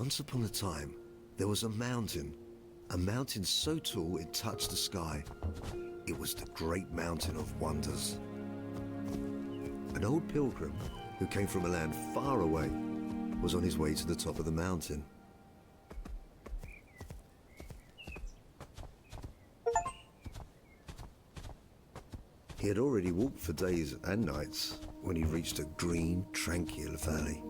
Once upon a time, there was a mountain so tall it touched the sky. It was the Great Mountain of Wonders. An old pilgrim who came from a land far away was on his way to the top of the mountain. He had already walked for days and nights when he reached a green, tranquil valley.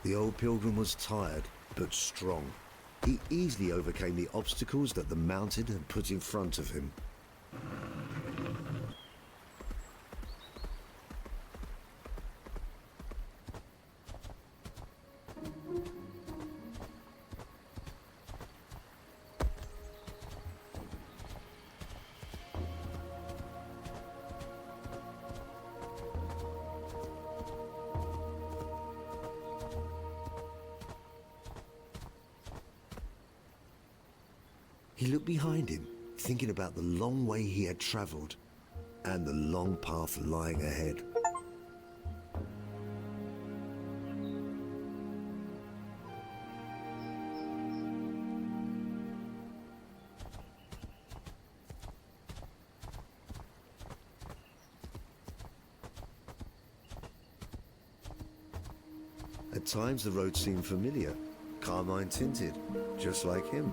The old pilgrim was tired, but strong. He easily overcame the obstacles that the mountain had put in front of him. He looked behind him, thinking about the long way he had traveled and the long path lying ahead. At times the road seemed familiar, carmine tinted, just like him.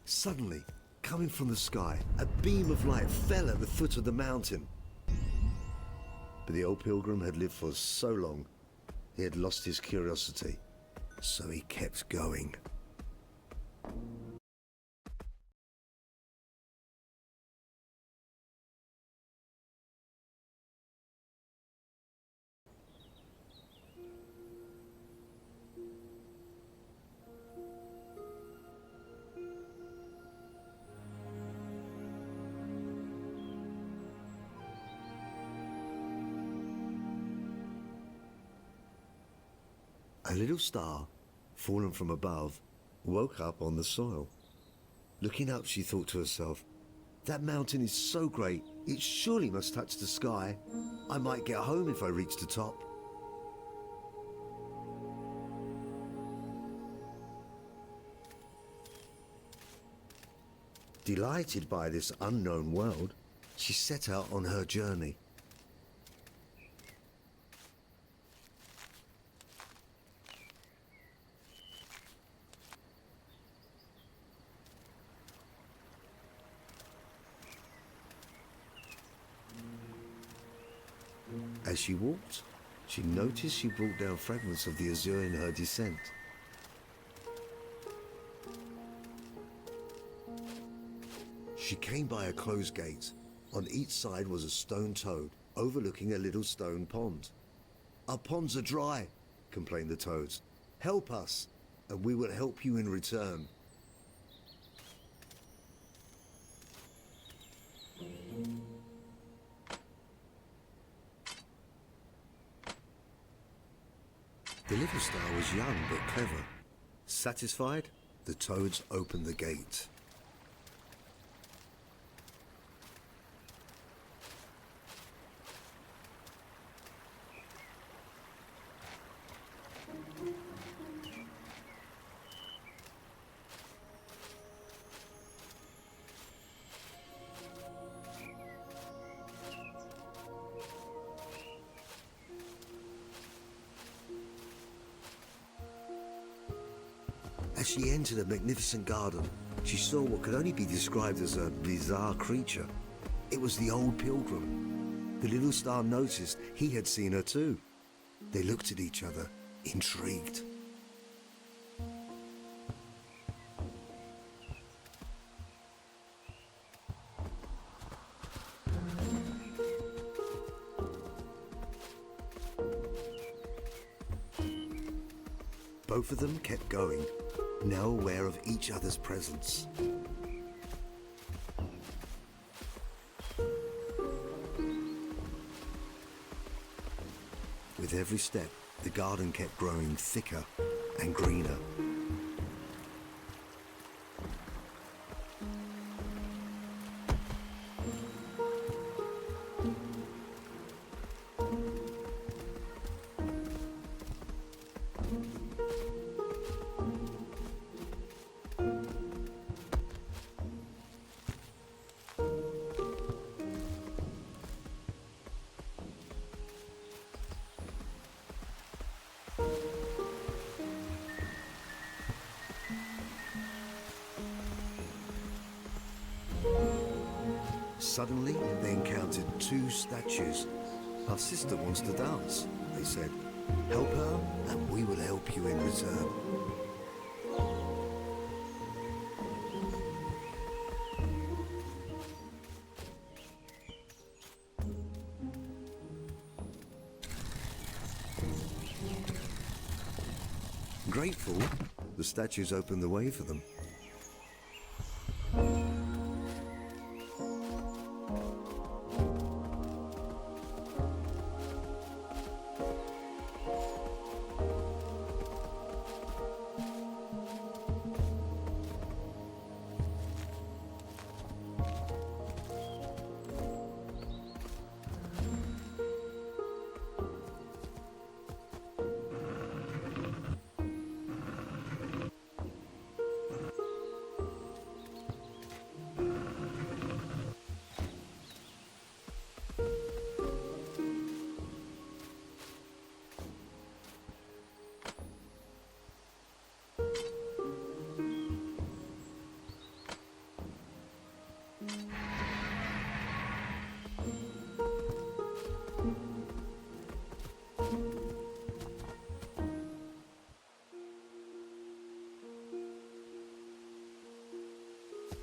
Suddenly, coming from the sky, a beam of light fell at the foot of the mountain. But the old pilgrim had lived for so long, he had lost his curiosity, so he kept going. A little star, fallen from above, woke up on the soil. Looking up, she thought to herself, "That mountain is so great, it surely must touch the sky. I might get home if I reach the top." Delighted by this unknown world, she set out on her journey. As she walked, she noticed she brought down fragments of the azure in her descent. She came by a closed gate. On each side was a stone toad, overlooking a little stone pond. "Our ponds are dry," complained the toads. "Help us, and we will help you in return." The little star was young but clever. Satisfied, the toads opened the gate. As she entered a magnificent garden, she saw what could only be described as a bizarre creature. It was the Old Pilgrim. The little star noticed he had seen her too. They looked at each other, intrigued. Both of them kept going, now aware of each other's presence. With every step, the garden kept growing thicker and greener. Suddenly, they encountered two statues. "Our sister wants to dance," they said. "Help her, and we will help you in return." Grateful, the statues opened the way for them.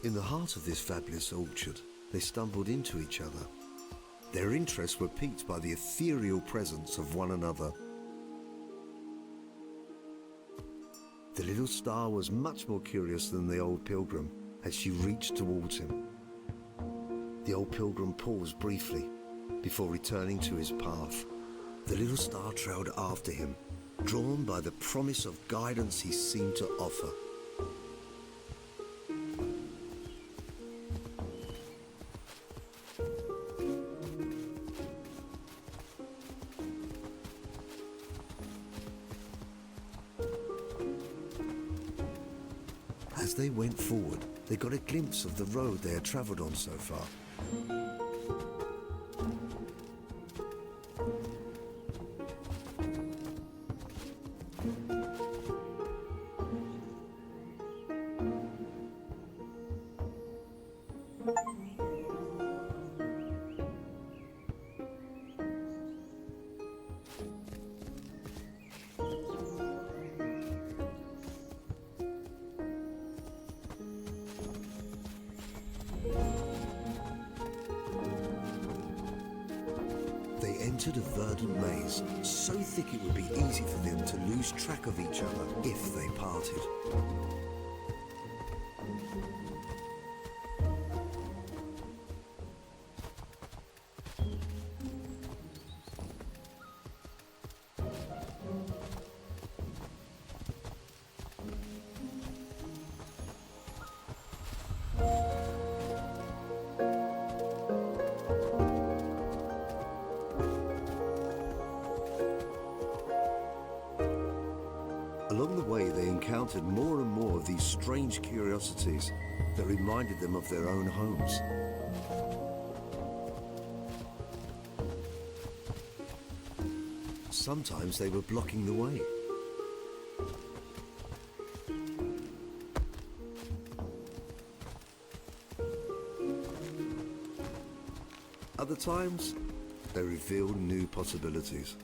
In the heart of this fabulous orchard, they stumbled into each other. Their interests were piqued by the ethereal presence of one another. The little star was much more curious than the Old Pilgrim as she reached towards him. The Old Pilgrim paused briefly before returning to his path. The little star trailed after him, drawn by the promise of guidance he seemed to offer. As they went forward, they got a glimpse of the road they had travelled on so far. They entered a verdant maze, so thick it would be easy for them to lose track of each other if they parted. Along the way, they encountered more and more of these strange curiosities that reminded them of their own homes. Sometimes they were blocking the way. Other times, they reveal new possibilities.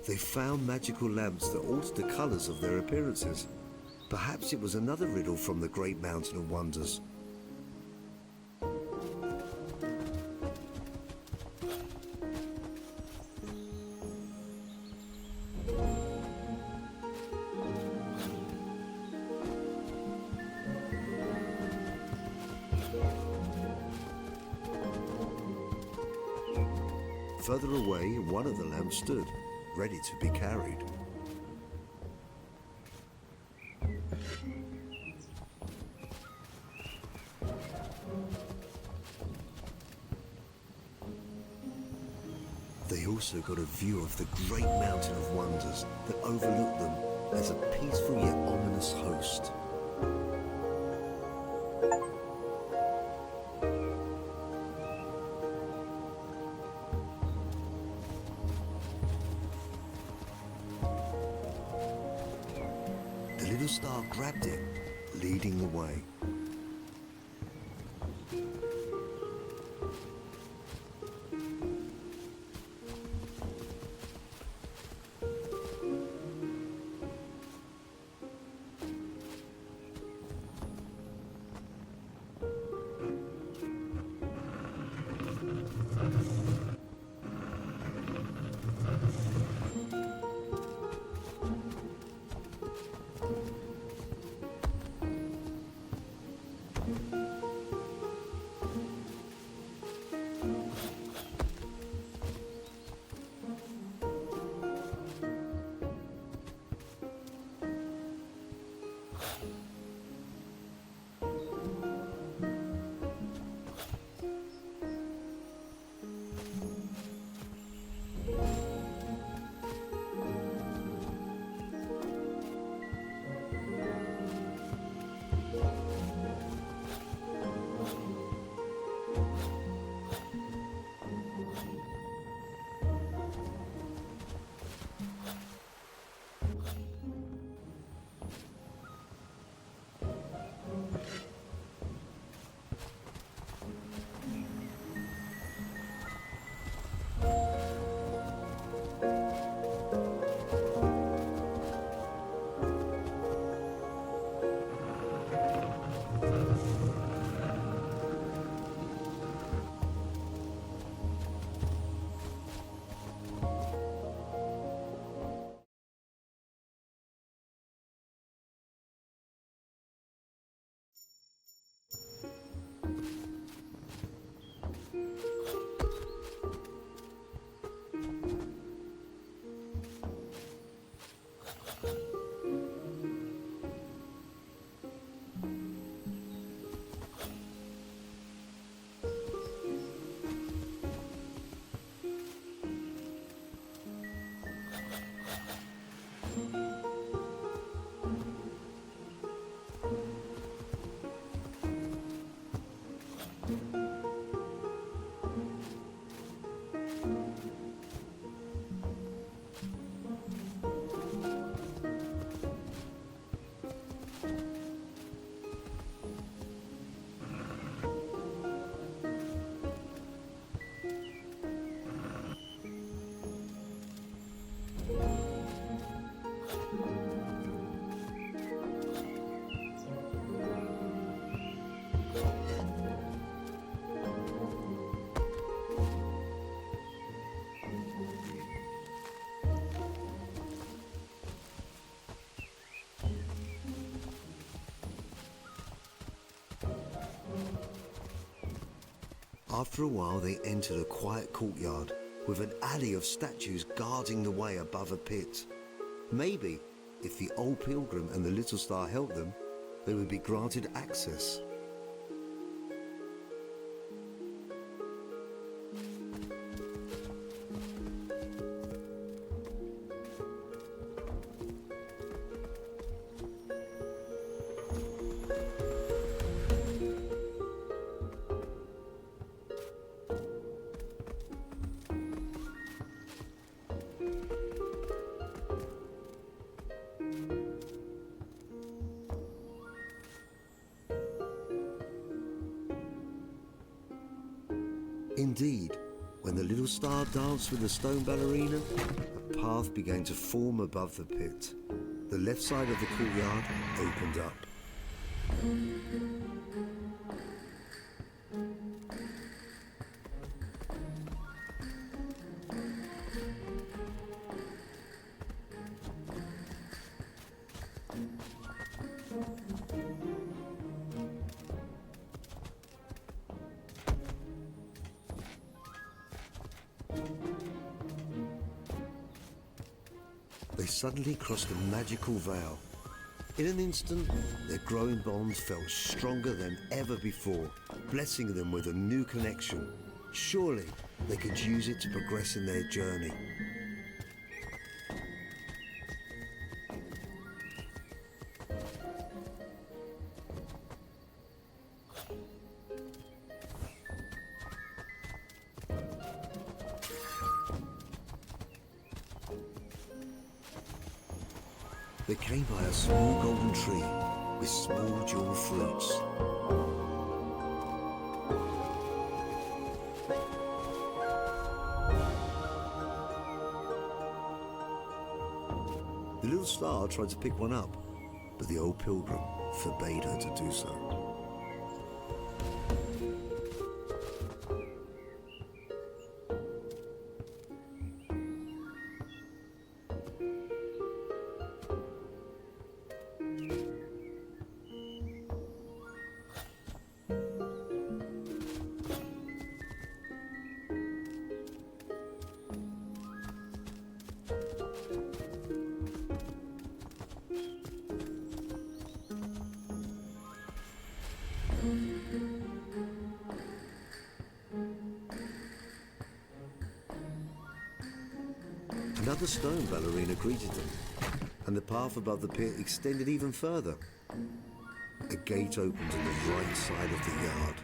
They found magical lamps that altered the colors of their appearances. Perhaps it was another riddle from the Great Mountain of Wonders. Further away, one of the lamps stood, ready to be carried. They also got a view of the Great Mountain of Wonders that overlooked them as a peaceful yet ominous host. The little star grabbed it, leading the way. After a while, they entered a quiet courtyard with an alley of statues guarding the way above a pit. Maybe, if the Old Pilgrim and the Little Star helped them, they would be granted access. Indeed, when the little star danced with the stone ballerina, a path began to form above the pit. The left side of the courtyard opened up. They suddenly crossed a magical veil. In an instant, their growing bond felt stronger than ever before, blessing them with a new connection. Surely they could use it to progress in their journey. They came by a small golden tree with small jewel fruits. The little star tried to pick one up, but the Old Pilgrim forbade her to do so. Another stone ballerina greeted them, and the path above the pit extended even further. A gate opened on the right side of the yard.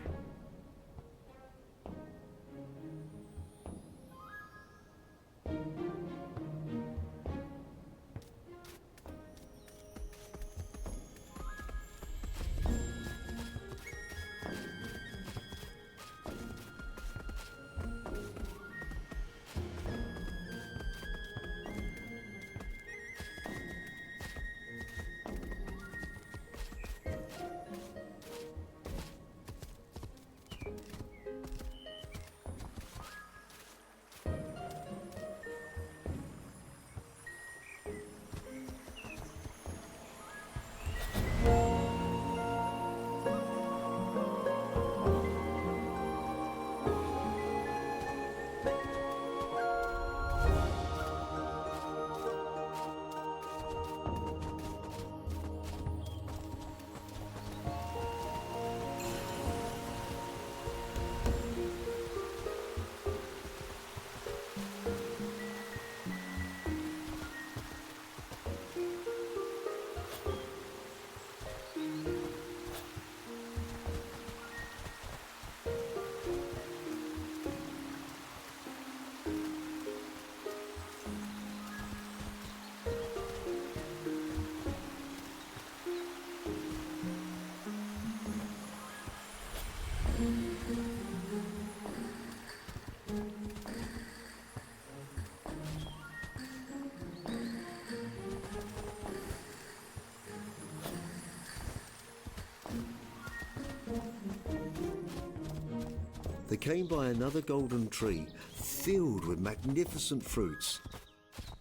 They came by another golden tree filled with magnificent fruits.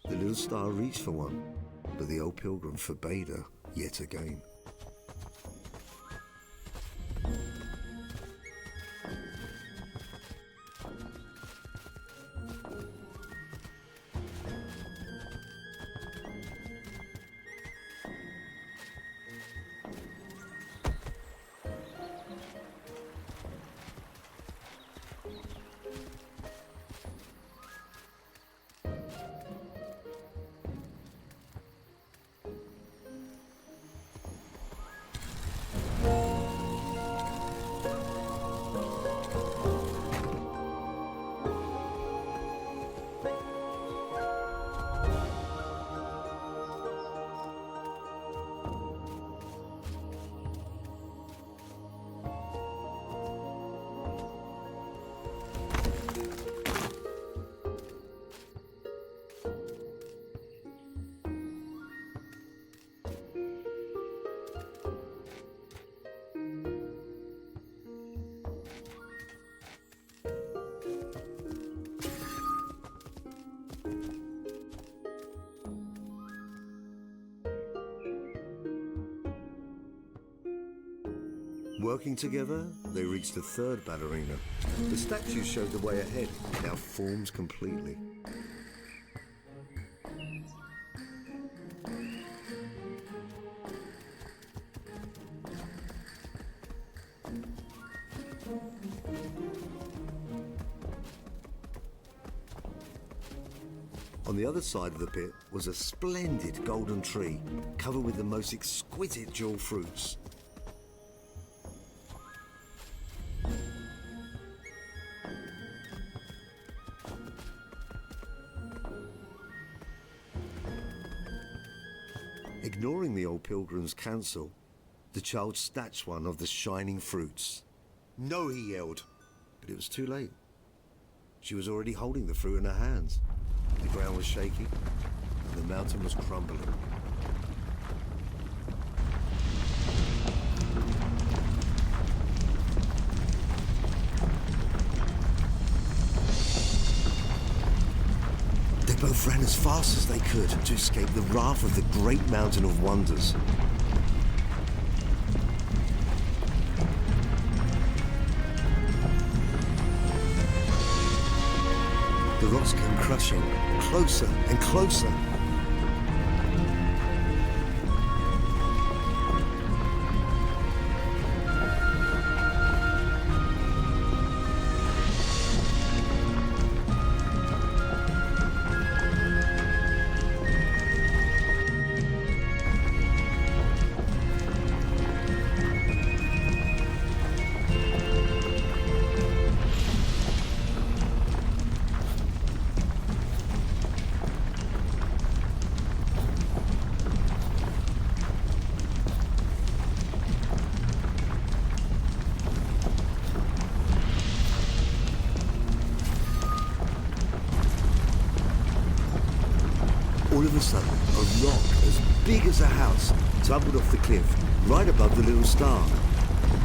The little star reached for one, but the Old Pilgrim forbade her yet again. Working together, they reached the third ballerina. The statue showed the way ahead, now formed completely. On the other side of the pit was a splendid golden tree, covered with the most exquisite jewel fruits. Ignoring the old pilgrim's counsel, the child snatched one of the shining fruits. "No," he yelled, but it was too late. She was already holding the fruit in her hands. The ground was shaking, and the mountain was crumbling. They both ran as fast as they could to escape the wrath of the great mountain of wonders. The rocks came crushing, closer and closer. All of a sudden, a rock as big as a house tumbled off the cliff right above the little star.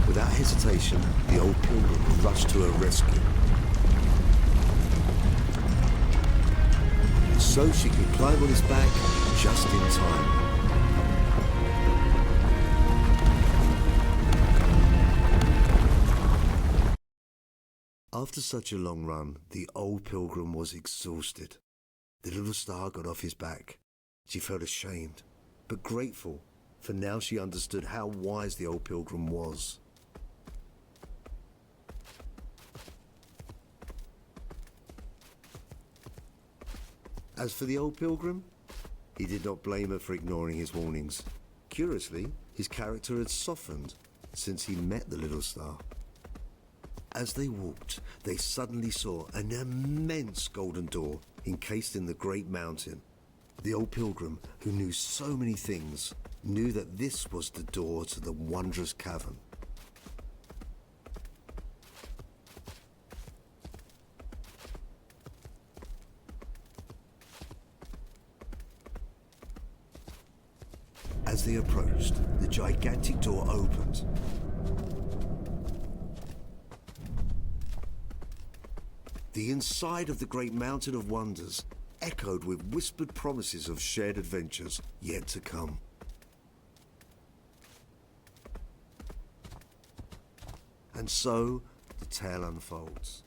Without hesitation, the old pilgrim rushed to her rescue, so she could climb on his back just in time. After such a long run, the old pilgrim was exhausted. The little star got off his back. She felt ashamed, but grateful, for now she understood how wise the old pilgrim was. As for the old pilgrim, he did not blame her for ignoring his warnings. Curiously, his character had softened since he met the little star. As they walked, they suddenly saw an immense golden door encased in the great mountain. The old pilgrim, who knew so many things, knew that this was the door to the wondrous cavern. As they approached, the gigantic door opened. The inside of the great mountain of wonders echoed with whispered promises of shared adventures yet to come. And so, the tale unfolds.